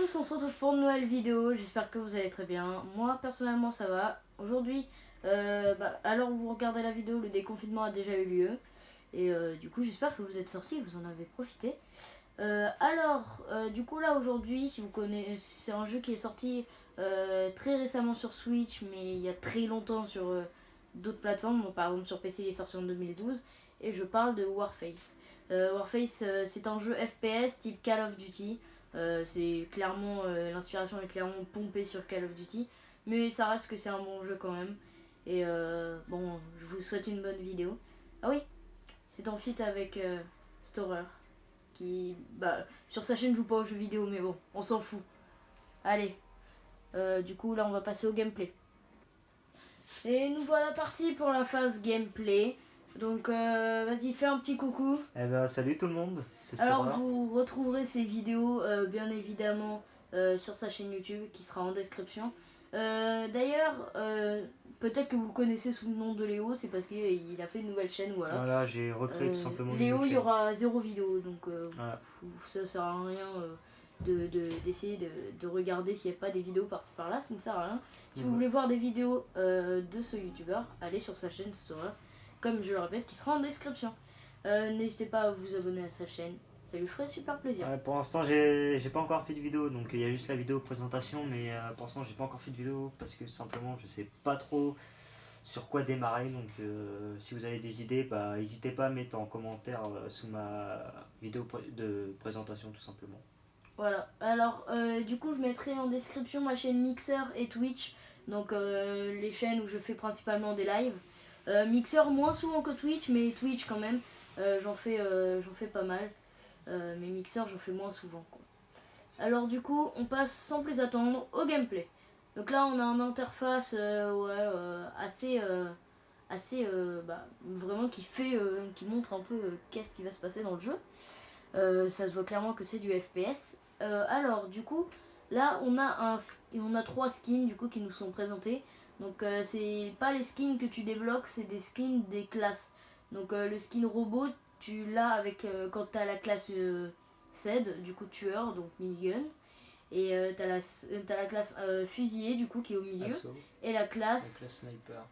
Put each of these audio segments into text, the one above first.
tous, on se retrouve pour une nouvelle vidéo, j'espère que vous allez très bien. Moi personnellement ça va. Aujourd'hui, alors vous regardez la vidéo, le déconfinement a déjà eu lieu. Et du coup j'espère que vous êtes sortis, vous en avez profité. Du coup là aujourd'hui, si vous connaissez, c'est un jeu qui est sorti très récemment sur Switch, mais il y a très longtemps sur d'autres plateformes. Bon, par exemple sur PC il est sorti en 2012. Et je parle de Warface. Warface c'est un jeu FPS type Call of Duty. C'est clairement, l'inspiration est clairement pompée sur Call of Duty, mais ça reste que c'est un bon jeu quand même. Et bon, je vous souhaite une bonne vidéo. Ah oui, c'est en feat avec Storer, qui, sur sa chaîne joue pas aux jeux vidéo, mais bon, on s'en fout. Allez, du coup là on va passer au gameplay. Et nous voilà partis pour la phase gameplay. Donc vas-y, fais un petit coucou. Eh ben salut tout le monde, c'est Alors Storer. vous retrouverez ces vidéos bien évidemment sur sa chaîne YouTube qui sera en description. D'ailleurs, peut-être que vous le connaissez sous le nom de Léo, c'est parce qu'il a fait une nouvelle chaîne, voilà. Voilà, j'ai recréé tout simplement une Léo, nouvelle il y chaîne. aura 0 vidéo, donc Voilà. ça sert à rien d'essayer de regarder s'il n'y a pas des vidéos par-ci par-là, ça ne sert à rien. Si vous voulez voir des vidéos de ce youtubeur, allez sur sa chaîne Storer, comme je le répète, qui sera en description. N'hésitez pas à vous abonner à sa chaîne, ça lui ferait super plaisir. Ouais, pour l'instant j'ai pas encore fait de vidéo, donc il y a juste la vidéo présentation, mais pour l'instant j'ai pas encore fait de vidéo parce que simplement je sais pas trop sur quoi démarrer, donc si vous avez des idées, n'hésitez pas à mettre en commentaire sous ma vidéo de présentation tout simplement. Voilà, alors du coup je mettrai en description ma chaîne Mixer et Twitch, donc les chaînes où je fais principalement des lives. Mixer moins souvent que Twitch, mais Twitch quand même, j'en fais pas mal, mais Mixer j'en fais moins souvent, quoi. Alors du coup on passe sans plus attendre au gameplay. Donc là on a une interface assez vraiment qui montre un peu qu'est-ce qui va se passer dans le jeu. Ça se voit clairement que c'est du FPS. Alors du coup là on a 3 skins du coup qui nous sont présentés. Donc c'est pas les skins que tu débloques, c'est des skins des classes. Donc le skin robot tu l'as avec quand t'as la classe SED, du coup tueur, donc minigun. Et t'as la classe fusilier du coup qui est au milieu. Assaut. Et la classe Sniper.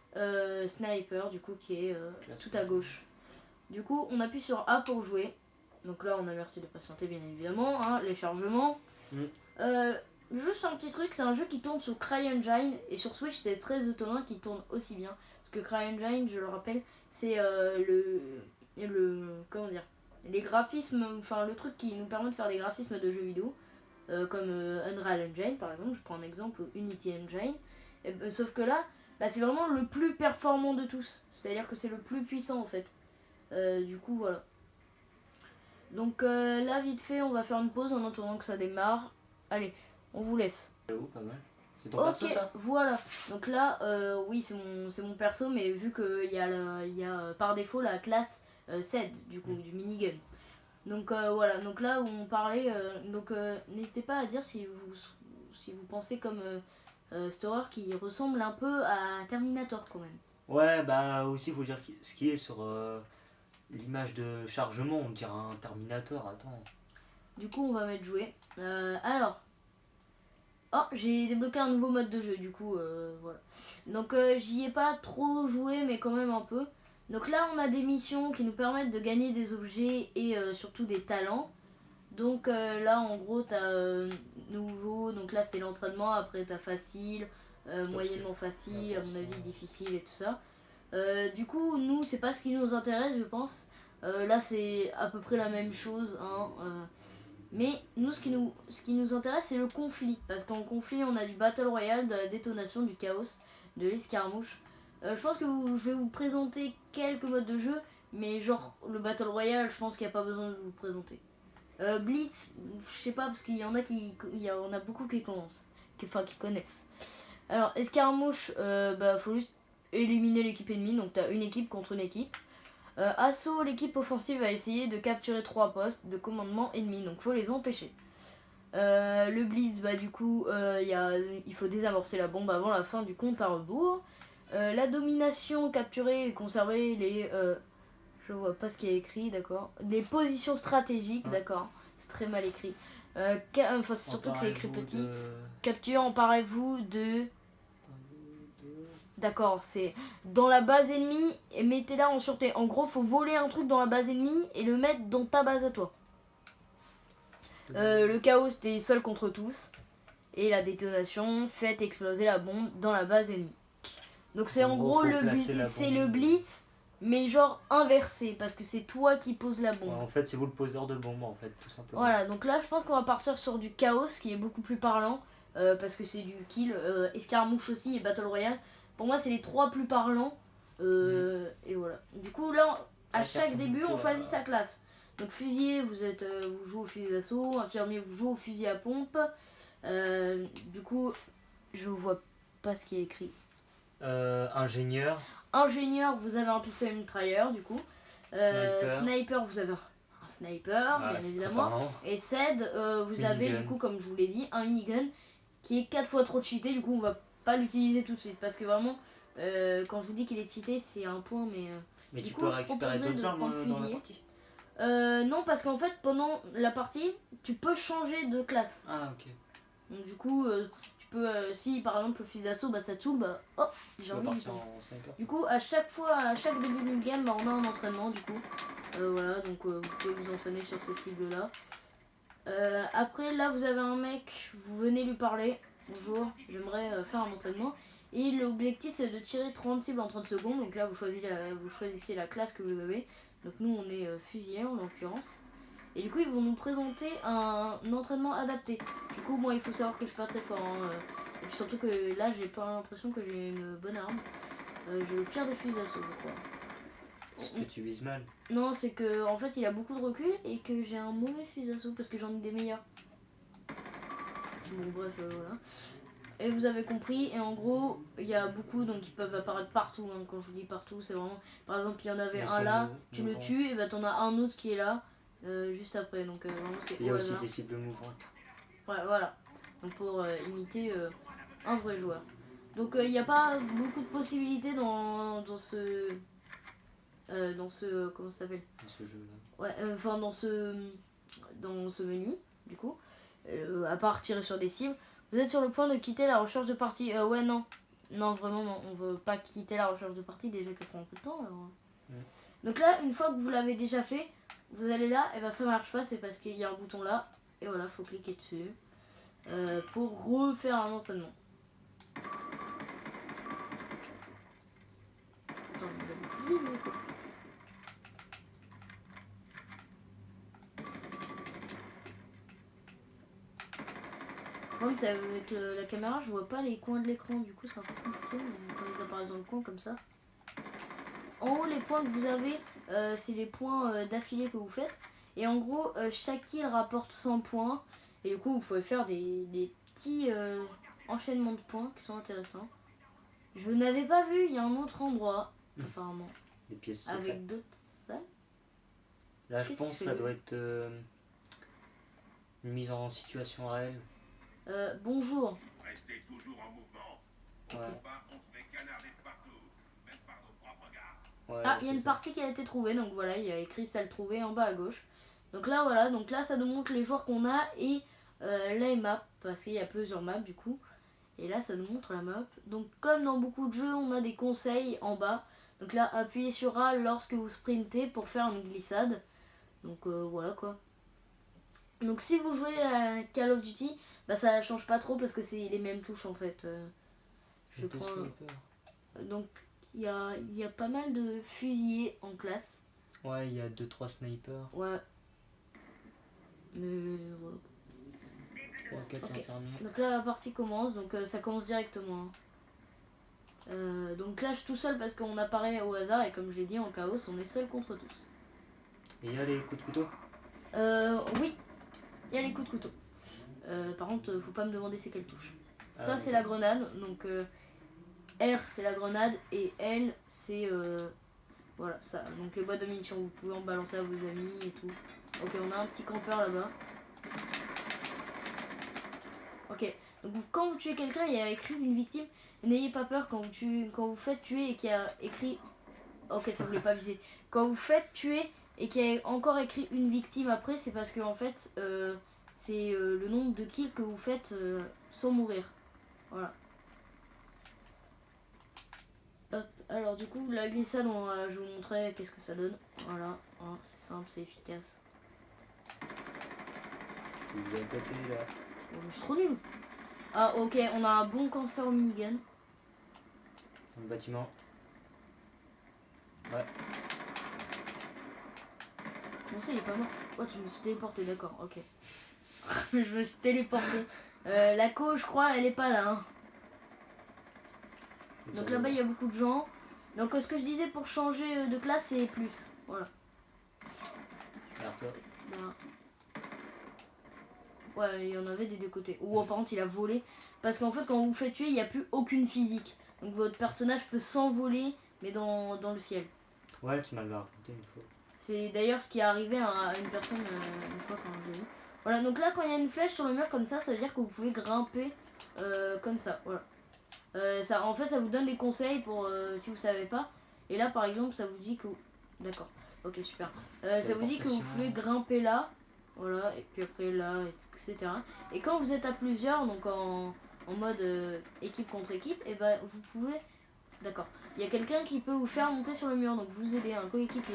sniper du coup qui est tout à gauche. Du coup on appuie sur A pour jouer. Donc là on a merci de patienter bien évidemment, hein, les chargements. Juste un petit truc, c'est un jeu qui tourne sur CryEngine et sur Switch c'est très étonnant qu'il tourne aussi bien. Parce que CryEngine, je le rappelle, c'est comment dire, les graphismes, enfin le truc qui nous permet de faire des graphismes de jeux vidéo. Comme Unreal Engine par exemple, je prends un exemple, ou Unity Engine. Sauf que là, c'est vraiment le plus performant de tous. C'est-à-dire que c'est le plus puissant en fait. Du coup voilà. Donc là vite fait on va faire une pause en attendant que ça démarre. Allez, on vous laisse. Pas mal. C'est ton perso ça? Voilà. Donc là, oui c'est mon perso, mais vu qu'il y a par défaut la classe SED du coup, du minigun. Donc voilà, donc là où on parlait, n'hésitez pas à dire si vous pensez comme Storer qui ressemble un peu à Terminator quand même. Ouais, aussi il faut dire ce qui est sur l'image de chargement, on dirait un Terminator, attends. Du coup on va mettre jouer. Alors, oh j'ai débloqué un nouveau mode de jeu du coup, voilà. Donc j'y ai pas trop joué mais quand même un peu. Donc là on a des missions qui nous permettent de gagner des objets et surtout des talents. Donc là en gros t'as nouveau, donc là c'était l'entraînement, après t'as facile, moyennement facile, à mon avis difficile et tout ça. Du coup nous c'est pas ce qui nous intéresse je pense. Là c'est à peu près la même chose, hein, mais nous ce qui nous intéresse c'est le conflit. Parce qu'en conflit on a du battle royale, de la détonation, du chaos, de l'escarmouche. Je pense que je vais vous présenter quelques modes de jeu, mais genre le battle royale je pense qu'il n'y a pas besoin de vous présenter. Blitz, je sais pas parce qu'il y en a on a beaucoup qui connaissent. Alors escarmouche, faut juste éliminer l'équipe ennemie, donc t'as une équipe contre une équipe. Assaut, l'équipe offensive va essayer de capturer 3 postes de commandement ennemis, donc faut les empêcher. Le Blitz, du coup, il faut désamorcer la bombe avant la fin du compte à rebours. La domination, capturer et conserver les... je vois pas ce qu'il y a écrit, d'accord. Des positions stratégiques, d'accord. C'est très mal écrit. Enfin, c'est surtout que c'est écrit petit. Capture, emparez-vous de... D'accord, c'est dans la base ennemie et mettez-la en sûreté. En gros, faut voler un truc dans la base ennemie et le mettre dans ta base à toi. Le chaos, t'es seul contre tous. Et la détonation, faites exploser la bombe dans la base ennemie. Donc c'est en gros le blitz, mais genre inversé, parce que c'est toi qui poses la bombe. Ouais, en fait, c'est vous le poseur de bombe, en fait, tout simplement. Voilà, donc là, je pense qu'on va partir sur du chaos, qui est beaucoup plus parlant, parce que c'est du kill, escarmouche aussi et battle royale. Pour moi, c'est les 3 plus parlants. Et voilà. Du coup, là, à chaque début, on choisit sa classe. Donc fusilier, vous jouez au fusil d'assaut. Infirmier, vous jouez au fusil à pompe. Du coup, je vois pas ce qui est écrit. Ingénieur. Ingénieur, vous avez un pistolet mitrailleur, du coup. Sniper, vous avez un sniper, bien évidemment. Et SED, vous avez, du coup, comme je vous l'ai dit, un minigun qui est 4 fois trop cheaté. Du coup, on va pas l'utiliser tout de suite parce que vraiment, quand je vous dis qu'il est cheaté, c'est un point, mais tu peux récupérer d'autres armes dans la partie. Non, parce qu'en fait, pendant la partie, tu peux changer de classe. Ah, ok. Donc, du coup, tu peux, si par exemple le fusil d'assaut, ça te saoule, hop, j'ai envie du temps. Du coup, à chaque fois, à chaque début d'une game, on a un entraînement, du coup. Voilà, donc vous pouvez vous entraîner sur ces cibles-là. Après, là, vous avez un mec, vous venez lui parler. Bonjour, j'aimerais faire un entraînement. Et l'objectif, c'est de tirer 30 cibles en 30 secondes. Donc là, vous choisissez la classe que vous avez. Donc nous, on est fusilier en l'occurrence. Et du coup, ils vont nous présenter un entraînement adapté. Du coup, moi, il faut savoir que je suis pas très fort. Et puis surtout que là, j'ai pas l'impression que j'ai une bonne arme. J'ai le pire des fusils d'assaut, je crois. C'est que tu vises mal. Non, c'est que en fait, il a beaucoup de recul et que j'ai un mauvais fusil d'assaut parce que j'en ai des meilleurs. Bon, bref, voilà. Et vous avez compris, et en gros, il y a beaucoup, donc ils peuvent apparaître partout. Quand je vous dis partout, c'est vraiment... Par exemple, il y en avait un là, tu le tues, et t'en as un autre qui est là, juste après. Donc vraiment, c'est il y a aussi des cibles mouvantes. Ouais, voilà. Donc pour imiter un vrai joueur. Donc il n'y a pas beaucoup de possibilités dans ce... comment ça s'appelle? Dans ce jeu là. Ouais, enfin dans ce menu, du coup. À part tirer sur des cibles. Vous êtes sur le point de quitter la recherche de partie. Ouais, non. Non, vraiment, non. On veut pas quitter la recherche de partie, déjà qu'elle prend un peu de temps. Alors... Donc là, une fois que vous l'avez déjà fait, vous allez là, et ben ça marche pas, c'est parce qu'il y a un bouton là. Et voilà, faut cliquer dessus. Pour refaire un entraînement. Attends, on va quoi. Le problème, c'est avec la caméra, je vois pas les coins de l'écran, du coup c'est un peu compliqué, mais quand ils apparaissent dans le coin comme ça. En haut, les points que vous avez, c'est les points d'affilée que vous faites. Et en gros, chaque kill rapporte 100 points. Et du coup, vous pouvez faire des petits enchaînements de points qui sont intéressants. Je n'avais pas vu, il y a un autre endroit, apparemment. Des pièces secrètes. Avec d'autres salles. Là, je pense que ça doit être une mise en situation réelle. Bonjour. Restez toujours en mouvement. Ouais. On se fait canarder partout, même par nos propres gars. Ouais, Ah, il y a une partie qui a été trouvée, donc voilà, il y a écrit salle trouvée en bas à gauche. Donc là, voilà, donc là, ça nous montre les joueurs qu'on a et la map, parce qu'il y a plusieurs maps du coup. Et là, ça nous montre la map. Donc comme dans beaucoup de jeux, on a des conseils en bas. Donc là, appuyez sur A lorsque vous sprintez pour faire une glissade. Donc voilà quoi. Donc si vous jouez à Call of Duty, ça change pas trop parce que c'est les mêmes touches en fait. Je prends... Donc il y a pas mal de fusillés en classe. Ouais, il y a 2-3 snipers. Ouais. Mais voilà. 3-4 infirmiers. Donc là la partie commence, donc ça commence directement. Donc là je suis tout seul parce qu'on apparaît au hasard et comme je l'ai dit en chaos on est seul contre tous. Et il y a les coups de couteau? Oui, il y a les coups de couteau. Par contre faut pas me demander c'est quelle touche. Ça c'est la grenade, donc R c'est la grenade et L c'est voilà ça. Donc les boîtes de munitions vous pouvez en balancer à vos amis et tout. Ok, on a un petit campeur là-bas. Ok, donc quand vous tuez quelqu'un, il y a écrit une victime. N'ayez pas peur quand vous faites tuer et qu'il y a écrit... Ok, ça voulait pas viser. Quand vous faites tuer et qu'il y a encore écrit une victime après, c'est parce que en fait, c'est le nombre de kills que vous faites sans mourir. Voilà. Hop, alors du coup la glissade, je vous montrer qu'est-ce que ça donne. Voilà, hein, c'est simple, c'est efficace. Il est à côté là. Oh, mais c'est trop nul. Ah ok, on a un bon cancer au minigun. Dans le bâtiment. Ouais. Bon ça il est pas mort. Oh tu me suis téléporté, d'accord, ok. Je me suis téléporté. La co je crois elle est pas là. Hein. Donc là-bas il y a beaucoup de gens. Donc ce que je disais pour changer de classe c'est plus. Voilà. Derrière toi. Voilà. Ouais, il y en avait des deux côtés. Oh, par contre, il a volé. Parce qu'en fait, quand vous vous faites tuer, il n'y a plus aucune physique. Donc votre personnage peut s'envoler, mais dans le ciel. Ouais, tu m'avais raconté une fois. C'est d'ailleurs ce qui est arrivé à une personne une fois quand je l'ai vu. Voilà, donc là, quand il y a une flèche sur le mur comme ça veut dire que vous pouvez grimper comme ça. Voilà. Ça, en fait, ça vous donne des conseils pour si vous savez pas. Et là, par exemple, ça vous dit que... D'accord. Ok, super. Ça vous dit que vous pouvez grimper là. Voilà, et puis après là, etc. Et quand vous êtes à plusieurs, donc en mode équipe contre équipe, et ben vous pouvez... D'accord. Il y a quelqu'un qui peut vous faire monter sur le mur, donc vous aidez un coéquipier.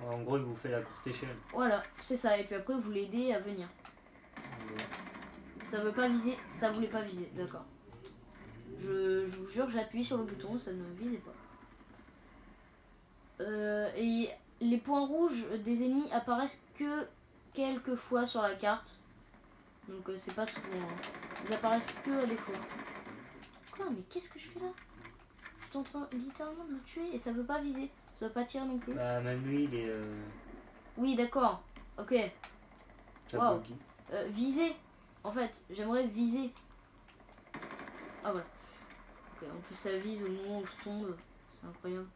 En gros, il vous fait la courte échelle. Voilà, c'est ça. Et puis après, vous l'aidez à venir. Ouais. Ça veut pas viser, ça voulait pas viser, d'accord. Je vous jure, j'appuie sur le bouton, ça ne visait pas. Et les points rouges des ennemis apparaissent que quelques fois sur la carte. Donc c'est pas souvent. Hein. Ils apparaissent que à des fois. Quoi? Mais qu'est-ce que je fais là? Je suis en train littéralement de le tuer et ça veut pas viser. Ça veut pas tirer non plus. Bah, même lui, il est. Oui, d'accord. Ok. Ça Wow. buggy. Viser. En fait, j'aimerais viser. Ah voilà. Ok, en plus ça vise au moment où je tombe. C'est incroyable.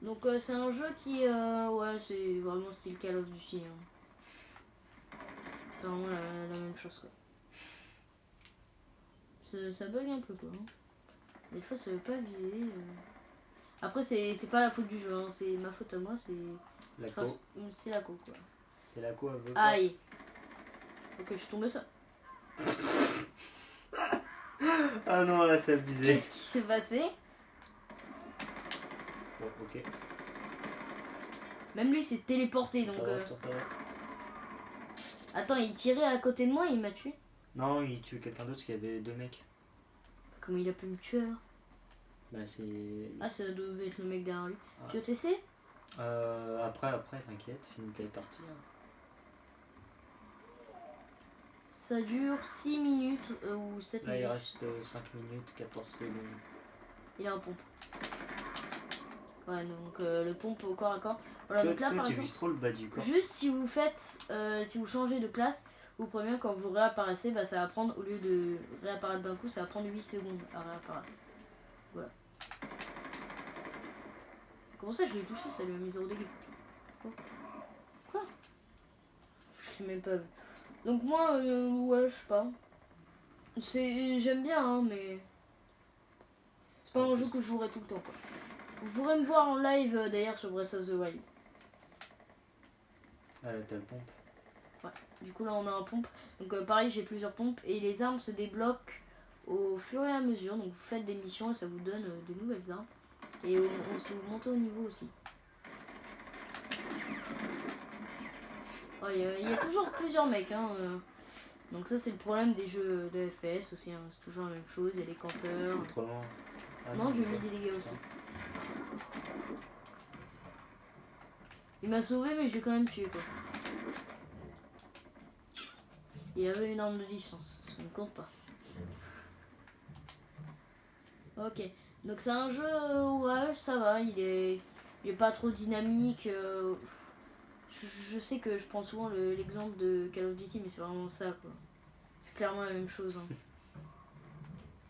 Donc c'est un jeu qui ouais, c'est vraiment style Call of Duty. Hein. C'est vraiment la même chose quoi. Ça bug un peu quoi. Hein. Des fois ça veut pas viser. Après c'est pas la faute du jeu, hein. C'est ma faute à moi, c'est... La Enfin, co. c'est la co quoi. C'est la co, elle veut pas. Aïe. Ok, je suis tombée ça. Ah non, là c'est abusé. Qu'est-ce qui s'est passé? Bon, ok. Même lui s'est téléporté donc... Sur ta droite. Attends, il tirait à côté de moi et il m'a tué. Non, il tue quelqu'un d'autre parce qu'il y avait deux mecs. Comment il a pu me tuer alors? Bah, c'est. Ah, ça devait être le mec derrière lui. Ah. Tu veux tester? Après, t'inquiète, finis ta partie. Hein. Ça dure 6 minutes ou 7 Là, minutes. il reste 5 minutes, 14 secondes. Il a un pompe. Ouais, donc le pompe au corps à corps. Voilà, Toi, donc là toi, par tu exemple, vises trop le bas du corps. juste si vous faites, si vous changez de classe, vous prévenez quand vous réapparaissez, bah, ça va prendre, au lieu de réapparaître d'un coup, ça va prendre 8 secondes à réapparaître. Voilà. Comment ça, je l'ai touché, ça lui a mis 0 dégâts. Quoi? Je l'ai même pas vu. Donc moi, ouais, je sais pas. J'aime bien, hein, mais c'est pas un jeu que je jouerai tout le temps, quoi. Vous pourrez me voir en live d'ailleurs sur Breath of the Wild. Ah, là, t'as le pompe. Ouais. Du coup là on a un pompe. Donc pareil j'ai plusieurs pompes et les armes se débloquent au fur et à mesure. Donc vous faites des missions et ça vous donne des nouvelles armes. Et si vous montez au niveau aussi. Il y a toujours plusieurs mecs. Hein, Donc ça c'est le problème des jeux de FPS aussi. Hein. C'est toujours la même chose. Il y a des campeurs. C'est trop loin. Ah, Non, je lui ai mis des dégâts aussi. Il m'a sauvé mais je l'ai quand même tué quoi. Il avait une arme de distance, ça ne compte pas. Ok, donc c'est un jeu, ouais ça va, il est pas trop dynamique. Je sais que je prends souvent l'exemple de Call of Duty mais c'est vraiment ça quoi. C'est clairement la même chose. Hein.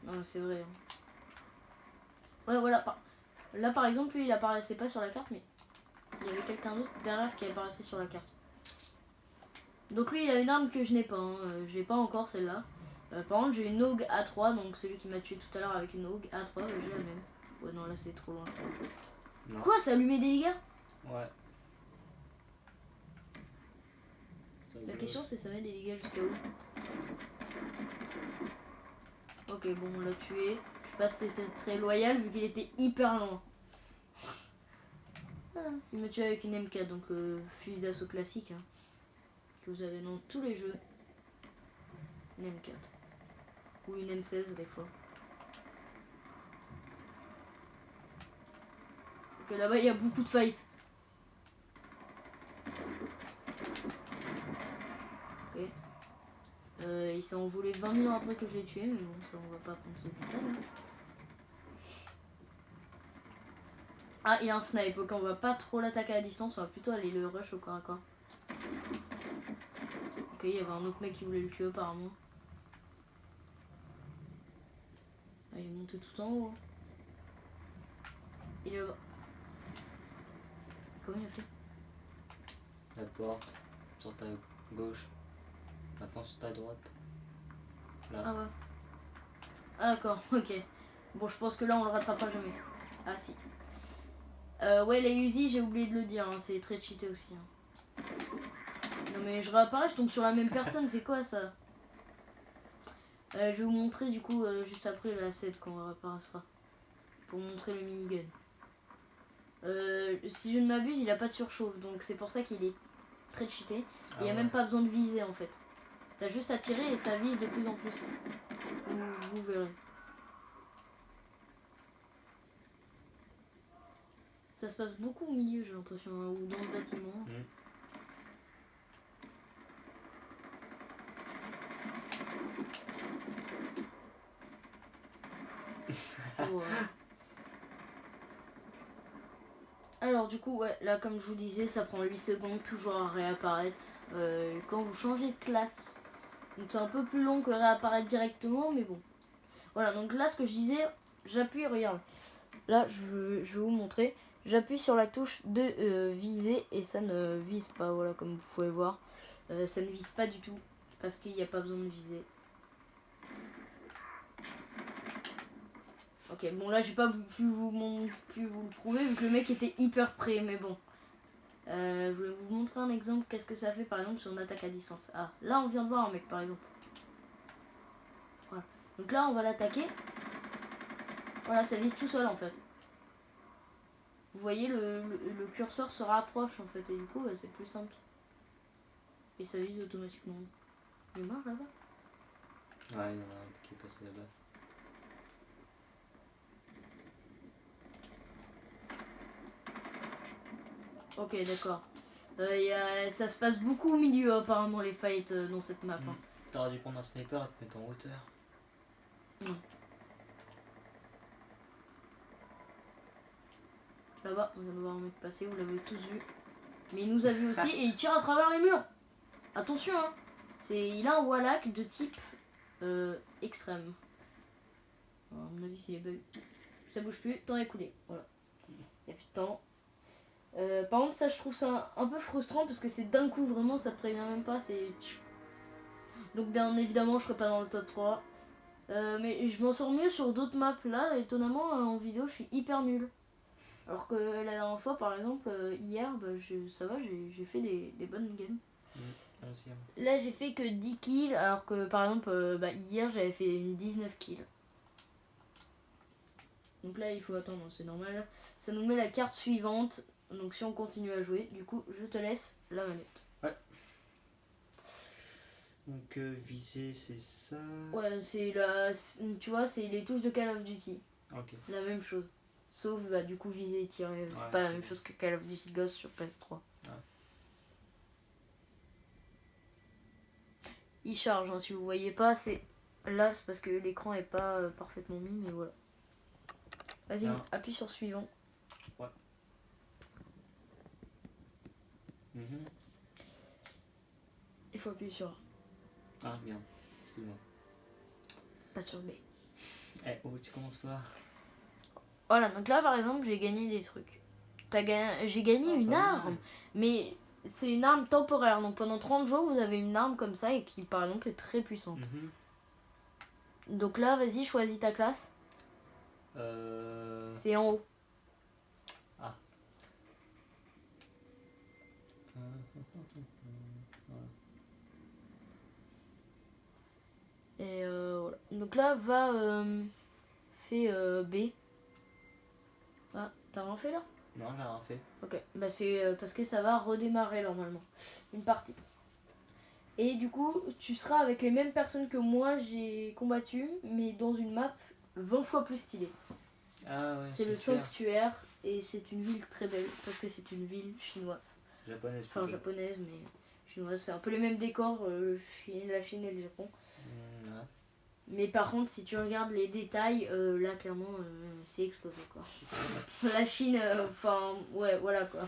Non c'est vrai. Hein. Ouais voilà, là par exemple lui il apparaissait pas sur la carte mais il y avait quelqu'un d'autre derrière qui apparaissait sur la carte. Donc lui il a une arme que je n'ai pas, hein. Je l'ai pas encore celle-là. Par contre j'ai une AUG A3, donc celui qui m'a tué tout à l'heure avec une AUG A3, j'ai la même. Ouais non là c'est trop loin. Non. Quoi, ça lui met des dégâts? Ouais. La question c'est ça met des dégâts jusqu'à où? Ok, bon, on l'a tué. Je sais pas si c'était très loyal vu qu'il était hyper loin. Ah, il me tue avec une MK, donc fusil d'assaut classique. Hein, que vous avez dans tous les jeux. Une M4. Ou une M16 des fois. Ok, là-bas il y a beaucoup de fights. Ok. Il s'est envolé 20 000 ans après que je l'ai tué, mais bon, ça on va pas prendre ce détail. Hein. Ah, il y a un snipe, ok, on va pas trop l'attaquer à distance, on va plutôt aller le rush au corps à corps. Ok, il y avait un autre mec qui voulait le tuer apparemment. Ah, il est monté tout en haut. Il est là-bas. Comment il a fait? La porte, sur ta gauche. Maintenant sur ta droite. Là. Ah ouais. Ah d'accord, ok. Bon, je pense que là on le rattrapera jamais. Ah si. Ouais, les Uzi, j'ai oublié de le dire, hein, c'est très cheaté aussi. Hein. Non mais je réapparais, je tombe sur la même personne, c'est quoi ça? Je vais vous montrer du coup juste après la set quand on réapparaîtra. Pour montrer le minigun. Si je ne m'abuse, il a pas de surchauffe, donc c'est pour ça qu'il est très cheaté. Ah Il n'y a ouais. même pas besoin de viser en fait. T'as juste à tirer et ça vise de plus en plus. Vous verrez. Ça se passe beaucoup au milieu, j'ai l'impression, hein, ou dans le bâtiment. Oh, alors du coup, ouais, là comme je vous disais, ça prend 8 secondes toujours à réapparaître quand vous changez de classe. Donc c'est un peu plus long que réapparaître directement, mais bon. Voilà, donc là ce que je disais, j'appuie, regarde. Là, je vais vous montrer. J'appuie sur la touche de viser et ça ne vise pas, voilà, comme vous pouvez voir. Ça ne vise pas du tout, parce qu'il n'y a pas besoin de viser. Ok, bon là, j'ai pas pu vous le prouver, vu que le mec était hyper près, mais bon. Je vais vous montrer un exemple, qu'est-ce que ça fait par exemple sur une attaque à distance. Ah, là on vient de voir un mec par exemple. Voilà. Donc là on va l'attaquer. Voilà, ça vise tout seul en fait. Vous voyez, le curseur se rapproche en fait, et du coup bah, c'est plus simple. Et ça vise automatiquement. Il est mort là-bas? Ouais, il y en a un qui est passé là-bas. Ok, d'accord. Ça se passe beaucoup au milieu apparemment les fights dans cette map. Hein. T'aurais dû prendre un sniper et te mettre en hauteur. Non. Là-bas, on vient de voir un mec passer, vous l'avez tous vu. Mais il nous a vu aussi et il tire à travers les murs. Attention, hein. Il a un Wallach de type extrême. Alors, à mon avis, c'est les bugs. Ça bouge plus, temps écoulé. Voilà. Il n'y a plus de temps. Par contre, ça, je trouve ça un peu frustrant parce que c'est d'un coup, vraiment, ça te prévient même pas. Donc, bien évidemment, je serai pas dans le top 3. Mais je m'en sors mieux sur d'autres maps. Là, étonnamment, en vidéo, je suis hyper nul. Alors que la dernière fois, par exemple, hier, bah, ça va, j'ai fait des bonnes games. Là, j'ai fait que 10 kills, alors que par exemple, hier, j'avais fait une 19 kills. Donc là, il faut attendre, c'est normal. Ça nous met la carte suivante. Donc si on continue à jouer, du coup, je te laisse la manette. Ouais. Donc viser, c'est ça. Ouais, tu vois, c'est les touches de Call of Duty. Ok. La même chose. Sauf, bah, du coup, viser et tirer. C'est Ouais, pas la même chose que Call of Duty Ghost sur PS3. Ouais. Il charge, hein, si vous voyez pas, c'est là, c'est parce que l'écran est pas parfaitement mis, mais voilà. Vas-y, appuie sur suivant. Ouais. Il faut appuyer sur A. Ah, merde. Excuse-moi. Pas sur B. Eh, oh, tu commences pas. Voilà, donc là, par exemple, j'ai gagné des trucs. J'ai gagné une arme, mais c'est une arme temporaire. Donc pendant 30 jours, vous avez une arme comme ça et qui, par exemple, est très puissante. Donc là, vas-y, choisis ta classe. C'est en haut. Ah. Et voilà. Donc là, va fait B. Ah, t'as rien fait là? Non, j'ai rien fait. Ok, bah c'est parce que ça va redémarrer normalement. Une partie. Et du coup, tu seras avec les mêmes personnes que moi j'ai combattu, mais dans une map 20 fois plus stylée. Ah ouais, C'est le super. sanctuaire et c'est une ville très belle parce que c'est une ville chinoise. Japonaise. Enfin plutôt. japonaise, mais chinoise. C'est un peu les mêmes décors, la Chine et le Japon. Ouais. Mais par contre, si tu regardes les détails, là clairement, c'est explosé quoi. La Chine, enfin, ouais, voilà quoi.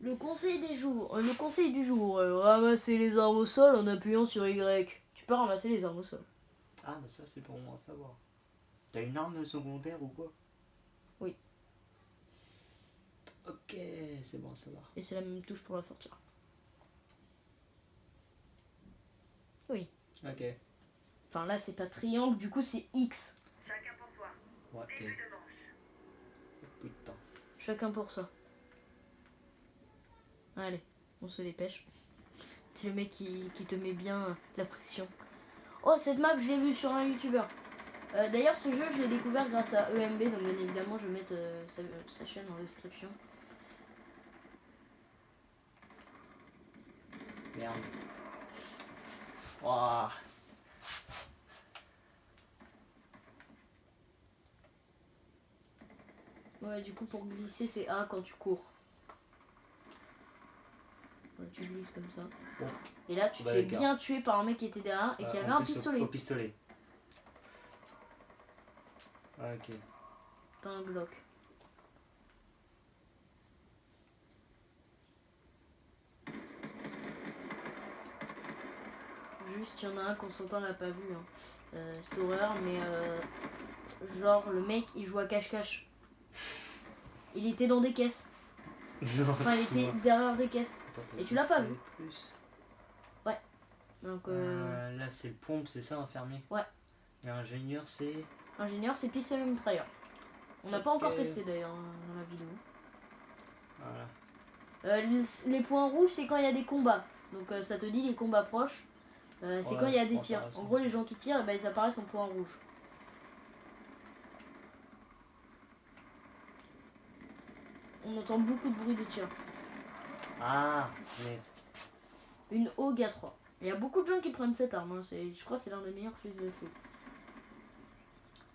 Le conseil le conseil du jour, ramasser les armes au sol en appuyant sur Y. Tu peux ramasser les armes au sol. Ah, mais ça, c'est pour moi à savoir. T'as une arme secondaire ou quoi? Oui. Ok, c'est bon à savoir. Et c'est la même touche pour la sortir. Oui. Ok. Enfin là, c'est pas triangle, du coup c'est X. Chacun pour soi. Ouais, Début et de manche. putain. Chacun pour soi. Allez, on se dépêche. C'est le mec qui te met bien la pression. Oh, cette map, je l'ai vue sur un youtubeur. D'ailleurs, ce jeu, je l'ai découvert grâce à EMB, donc bien évidemment, je vais mettre sa chaîne en description. Merde. Ouah. Ouais, du coup, pour glisser, c'est A quand tu cours. Ouais, tu glisses comme ça. Bon. Et là, tu te Bah, fais d'accord. bien tuer par un mec qui était derrière et qui avait En un plus, pistolet. Au pistolet. Ah, ok. T'as un Glock. Juste, il y en a un qu'on s'entend, n'a pas vu. Hein. Cette horreur, mais genre, le mec, il joue à cache-cache. Il était dans des caisses. Non. Enfin, il était derrière des caisses. Attends, Et tu l'as pas c'est vu. plus. Donc, Là, c'est le pompe, c'est ça, infirmier? Ouais. Et ingénieur, c'est. ingénieur, c'est pistolet mitrailleur. On n'a pas Ok. encore testé d'ailleurs dans la vidéo. Voilà. Les points rouges, c'est quand il y a des combats. Donc, ça te dit les combats proches. C'est Ouais, quand il y a c'est des pas tirs. intéressant. En gros, les gens qui tirent, eh ben, ils apparaissent en point rouge. On entend beaucoup de bruit de tir. Ah, mais. Une OG A3. Il y a beaucoup de gens qui prennent cette arme. Hein. Je crois que c'est l'un des meilleurs fusils d'assaut.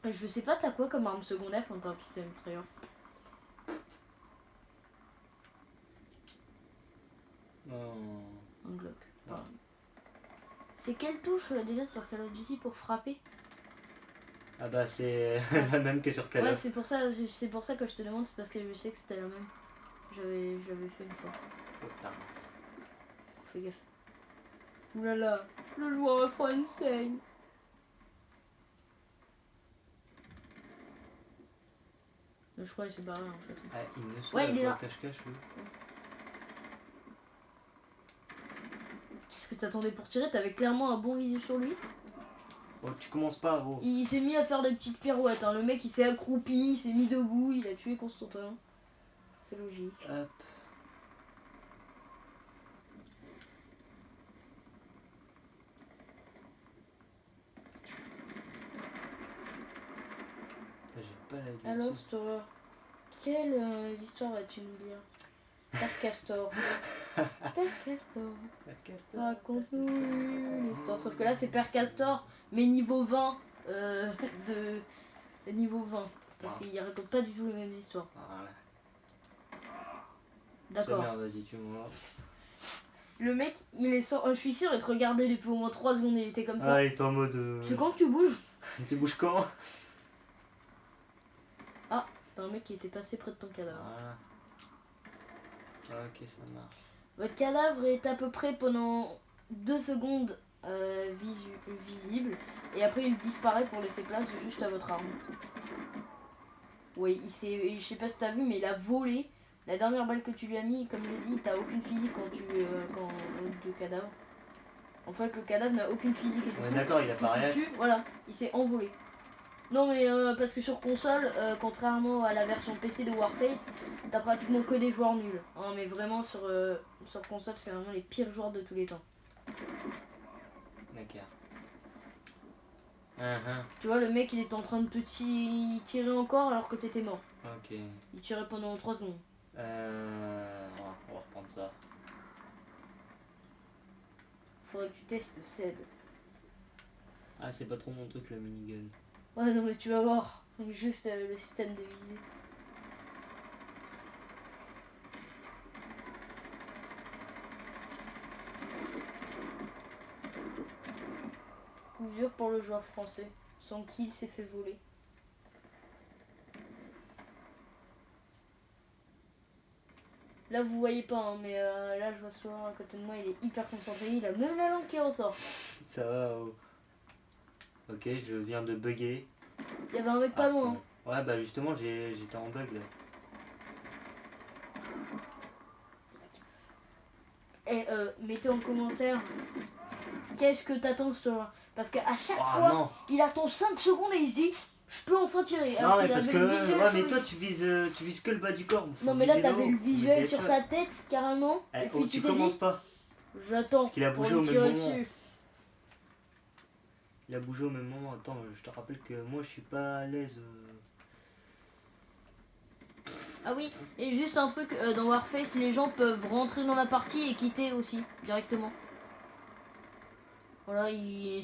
Je sais pas, t'as quoi comme arme secondaire quand t'as un pistolet mitrailleur? Un Glock. Ouais. C'est quelle touche déjà sur Call of Duty pour frapper? Ah bah c'est la même que sur Call Ouais, of. c'est pour ça que je te demande, c'est parce que je sais que c'était la même. J'avais fait une fois. Oh, ta race. Fais gaffe. Oulala, le joueur français. Je crois qu'il s'est barré en fait. Ah, il me saute Ouais, il est là. cache-cache, lui. Qu'est-ce que t'attendais pour tirer? T'avais clairement un bon visu sur lui. Oh, tu commences pas, gros. Il s'est mis à faire des petites pirouettes. Hein. Le mec il s'est accroupi, il s'est mis debout, il a tué Constantin. C'est logique. Hop. Putain, j'ai pas la vue. Alors, cette horreur. Quelle histoire vas-tu nous dire? Père Castor. Père Castor. Raconte-nous une histoire. Sauf que là, c'est Père Castor, mais niveau 20. De niveau 20. Parce qu'il raconte pas du tout les mêmes histoires. Voilà. D'accord. Bien, vas-y, tu m'en. Le mec, il est je suis sûr, il te regardait depuis au moins 3 secondes, il était comme ça. Ah, il est en mode. C'est quand que tu bouges? Tu bouges quand? T'as un mec qui était passé près de ton cadavre. Voilà. Ok, ça marche. Votre cadavre est à peu près pendant 2 secondes visible. Et après, il disparaît pour laisser place juste à votre arme. Oui, je sais pas si t'as vu, mais il a volé. La dernière balle que tu lui as mis, comme je l'ai dit, t'as aucune physique quand du cadavre. En fait, le cadavre n'a aucune physique. Et du Ouais, coup, d'accord, il a si pas tu rien. tues, voilà, il s'est envolé. Non mais parce que sur console, contrairement à la version PC de Warface, t'as pratiquement que des joueurs nuls. Hein, mais vraiment sur console, c'est vraiment les pires joueurs de tous les temps. D'accord. Uh-huh. Tu vois, le mec il est en train de te tirer encore alors que t'étais mort. Ok. Il tirait pendant 3 secondes. On va reprendre ça. Faudrait que tu testes le CED. Ah, c'est pas trop mon truc, le minigun. Ouais, non mais tu vas voir. Juste le système de visée. Coup dur pour le joueur français. Son kill s'est fait voler. Là vous voyez pas, hein, mais là je vois Sora à côté de moi, il est hyper concentré, il a même la langue qui ressort. Ça va. Oh. Ok, je viens de bugger. Il y avait un mec pas Ah, loin. c'est bon. Ouais, bah justement, j'étais en bug là. Et mettez en commentaire qu'est-ce que t'attends Sora. Parce qu'à chaque Ah fois, non. il attend 5 secondes et il se dit je peux enfin tirer. Non, Alors mais qu'il parce avait que. le visuel Ouais, sur mais lui. toi, tu vises que le bas du corps. Faut Non mais là viser t'avais haut. le visuel Mais sur bien sa tête carrément. sûr. Eh, Et puis oh, tu tu t'es commences dit pas. j'attends Parce qu'il a pour bougé lui au même tirer moment. dessus. Il a bougé au même moment. Attends, je te rappelle que moi, je suis pas à l'aise. Ah oui, et juste un truc, dans Warface, les gens peuvent rentrer dans la partie et quitter aussi, directement. Voilà,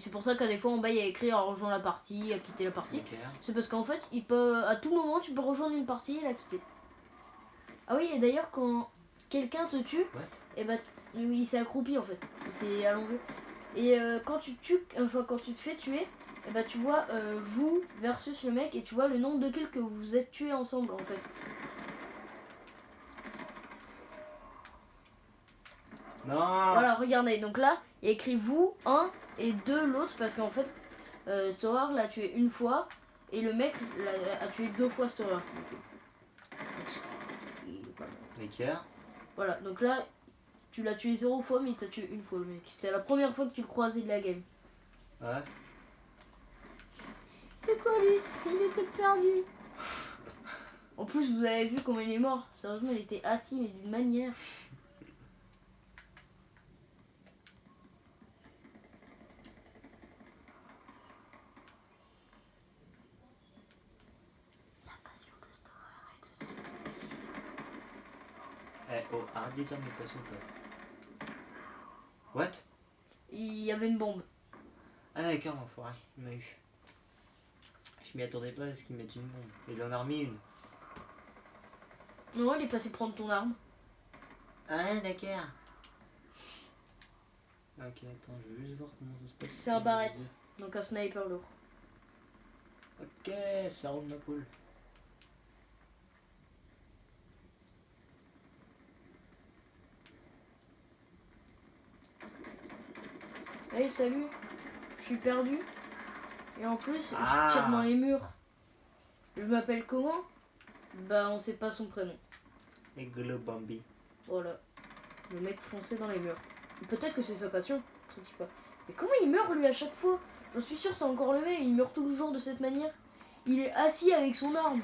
c'est pour ça qu'à des fois en bas il y a écrit à rejoindre la partie, à quitter la partie. Ok. C'est parce qu'en fait, à tout moment tu peux rejoindre une partie et la quitter. Ah oui, et d'ailleurs quand quelqu'un te tue, What? et bah oui, il s'est accroupi en fait, il s'est allongé. Et quand tu quand tu te fais tuer, et bah tu vois vous versus le mec et tu vois le nombre de kills que vous vous êtes tués ensemble en fait. Non. Voilà, regardez, donc là, il y a écrit vous, 1 et 2 l'autre, parce qu'en fait, Storer l'a tué une fois, et le mec a tué 2 fois Storer. D'accord. Voilà, donc là, tu l'as tué 0 fois, mais il t'a tué une fois le mec. C'était la première fois que tu le croisais de la game. Ouais. C'est quoi lui? Il était perdu. En plus, vous avez vu comment il est mort. Sérieusement, il était assis, mais d'une manière. Eh, oh, arrête de dire mes poissons, toi. What? Il y avait une bombe. Ah, d'accord, l'enfoiré, il m'a eu. Je m'y attendais pas à ce qu'il mette une bombe. Il en a remis une. Non, il est passé prendre ton arme. Ah, d'accord. Ok, attends, je veux juste voir comment ça se passe. C'est un barrette, donc un sniper lourd. Ok, ça roule ma poule. Hey, salut, je suis perdu. Et en plus, Ah. je tire dans les murs. Je m'appelle comment? Bah, on sait pas son prénom. Megalo Bambi. Voilà. Le mec foncé dans les murs. Peut-être que c'est sa passion, critique pas. Mais comment il meurt lui à chaque fois? Je suis sûr c'est encore le même, il meurt toujours de cette manière. Il est assis avec son arme.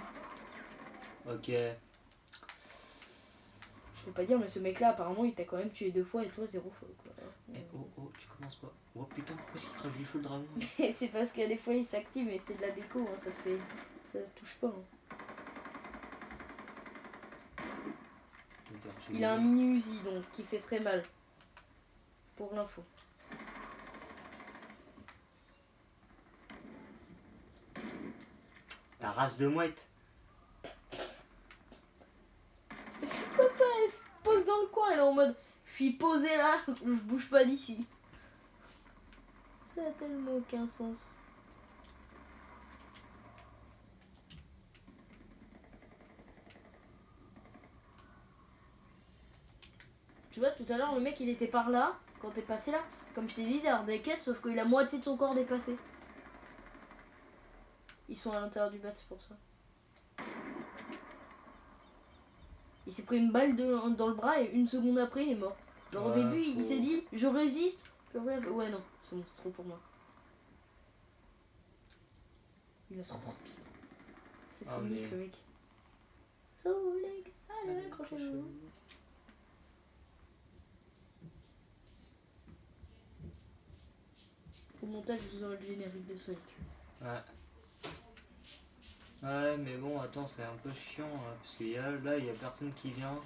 Ok. Je veux pas dire, mais ce mec là apparemment il t'a quand même tué 2 fois et toi 0 fois quoi. Eh, oh, oh, tu commences pas. Oh putain, pourquoi est-ce qu'il crache du feu le dragon? Et c'est parce qu'il y a des fois il s'active mais c'est de la déco, hein, ça te fait. Ça te touche pas. Hein. D'accord, Il a un mini Uzi donc qui fait très mal. Pour l'info. La race de mouette. Mais c'est quoi ça? Elle se pose dans le coin, elle est en mode je suis posée là, je bouge pas d'ici. Ça a tellement aucun sens. Tu vois, tout à l'heure, le mec il était par là, quand t'es passé là. Comme je t'ai dit, derrière des caisses, sauf que la moitié de son corps dépassé. Ils sont à l'intérieur du bat, c'est pour ça. Il s'est pris une balle dans le bras et une seconde après, il est mort. Alors au Ouais, début, il s'est dit, je résiste. Puis après, ouais, non, c'est bon, c'est trop pour moi. Il a trop rapide. C'est Ah, Sonic mais- le mec. Sonic, allez accrochez-vous. Au montage, je vous envoie le générique de Sonic. Ouais. Ouais, mais bon, attends, c'est un peu chiant, parce que là, il y a personne qui vient.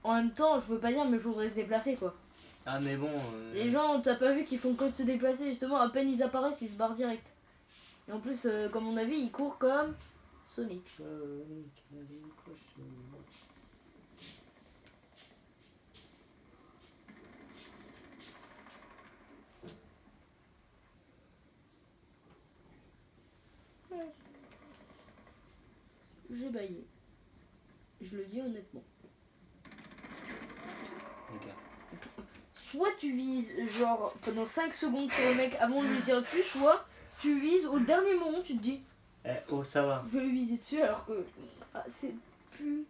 En même temps, je veux pas dire, mais il faudrait se déplacer quoi. Ah, mais bon... Les gens, t'as pas vu qu'ils font que de se déplacer, justement, à peine ils apparaissent, ils se barrent direct. Et en plus, comme on a vu, ils courent comme Sonic. Sonic, allez, accrochez-vous. J'ai baillé. Je le dis honnêtement. Les gars. Soit tu vises genre pendant 5 secondes sur le mec avant de lui tirer dessus, soit tu vises au dernier moment, tu te dis Eh, oh, ça va. je vais lui viser dessus alors que c'est plus...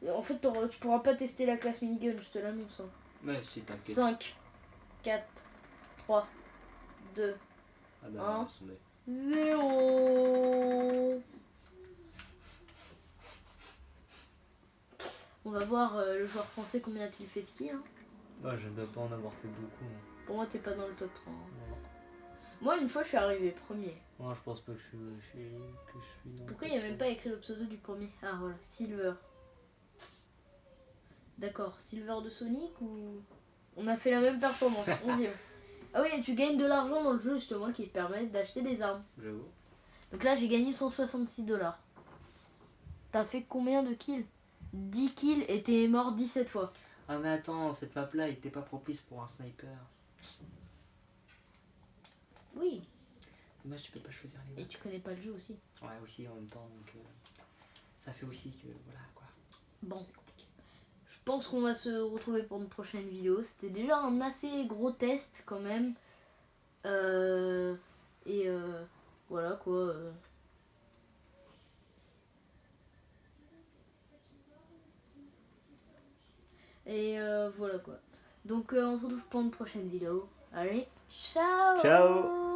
Et en fait tu pourras pas tester la classe minigun, je te l'annonce. Hein. Mais si, t'inquiète. 5, 4, 3, 2, Ah bah, un. laisse tomber. 0. On va voir le joueur français combien a-t-il fait de kills. Hein. Ouais, je ne dois pas en avoir fait beaucoup. Hein. Pour moi t'es pas dans le top 3. Hein. Non. Moi une fois je suis arrivé premier. Moi, je pense pas que je suis dans... Pourquoi il n'y a même pas écrit le pseudo du premier? Ah voilà, Silver. D'accord, Silver de Sonic ou... On a fait la même performance, 11ème. Ah oui, et tu gagnes de l'argent dans le jeu justement qui te permet d'acheter des armes. J'avoue. Donc là j'ai gagné 166$. T'as fait combien de kills? 10 kills et t'es mort 17 fois. Ah mais attends, cette map là était pas propice pour un sniper. Oui, Dommage, tu peux pas choisir les et maps. tu connais pas le jeu aussi. Ouais, aussi en même temps, donc ça fait aussi que voilà quoi. Bon, c'est compliqué. Je pense qu'on va se retrouver pour une prochaine vidéo. C'était déjà un assez gros test quand même. Voilà quoi. Voilà quoi. Donc on se retrouve pour une prochaine vidéo. Allez, ciao. Ciao.